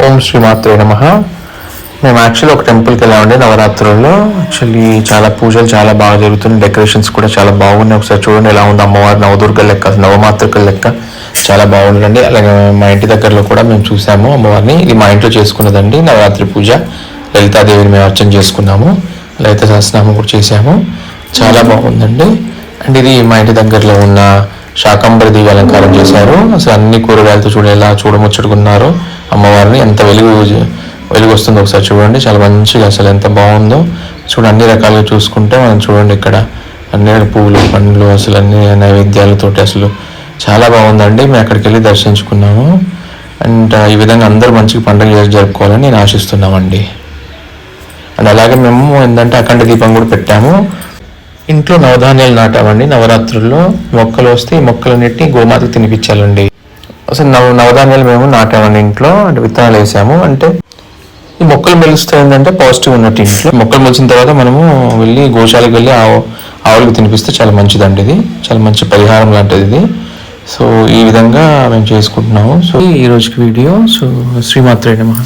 ఓం శ్రీ మాత్రే నమః. మేము యాక్చువల్లీ ఒక టెంపుల్కి వెళ్ళామండి నవరాత్రుల్లో. యాక్చువల్లీ చాలా పూజలు చాలా బాగా జరుగుతున్నాయి, డెకరేషన్స్ కూడా చాలా బాగున్నాయి. ఒకసారి చూడండి ఎలా ఉంది, అమ్మవారు నవదుర్గ లెక్క, నవమాతృకల లెక్క చాలా బాగుందండి. అలాగే మా ఇంటి దగ్గరలో కూడా మేము చూసాము అమ్మవారిని. ఇది మా ఇంట్లో చేసుకున్నదండి నవరాత్రి పూజ. లలితాదేవిని మేము అర్చన చేసుకున్నాము, లలిత సహస్రనామం కూడా చేసాము. చాలా బాగుందండి. అండ్ ఇది మా ఇంటి దగ్గరలో ఉన్న శాకంబరి దేవి అలంకారం చేశారు. అసలు అన్ని కూరగాయలతో ఎలా చూడముచ్చడుకున్నారు అమ్మవారిని. ఎంత వెలుగు వస్తుందో ఒకసారి చూడండి, చాలా మంచిగా అసలు ఎంత బాగుందో చూడండి. అన్ని రకాలుగా చూసుకుంటే మనం చూడండి, ఇక్కడ అన్ని పువ్వులు పండ్లు అసలు అన్ని నైవేద్యాలతోటి అసలు చాలా బాగుందండి. మేము అక్కడికి వెళ్ళి దర్శించుకున్నాము. అండ్ ఈ విధంగా అందరూ మంచిగా పండుగ జరుపుకోవాలని నేను ఆశిస్తున్నామండి. అండ్ అలాగే మేము ఏంటంటే అఖండ దీపం కూడా పెట్టాము. ఇంట్లో నవధాన్యాలు నాటామండి. నవరాత్రుల్లో మొక్కలు వస్తే ఈ మొక్కలన్నిటిని గోమాతకు తినిపించాలండి. అసలు నవధాన్యాలు మేము నాటామండి ఇంట్లో. అంటే విత్తనాలు వేసాము. అంటే ఈ మొక్కలు మెలుస్తే ఏంటంటే పాజిటివ్ ఉన్నట్టు. ఇంట్లో మొక్కలు మెలిసిన తర్వాత మనము వెళ్ళి గోశాలకు వెళ్ళి ఆవులకు తినిపిస్తే చాలా మంచిదండి. ఇది చాలా మంచి పరిహారం లాంటిది ఇది. సో ఈ విధంగా మేము చేసుకుంటున్నాము. సో ఈ రోజుకి వీడియో. సో శ్రీమాత్రే నమః.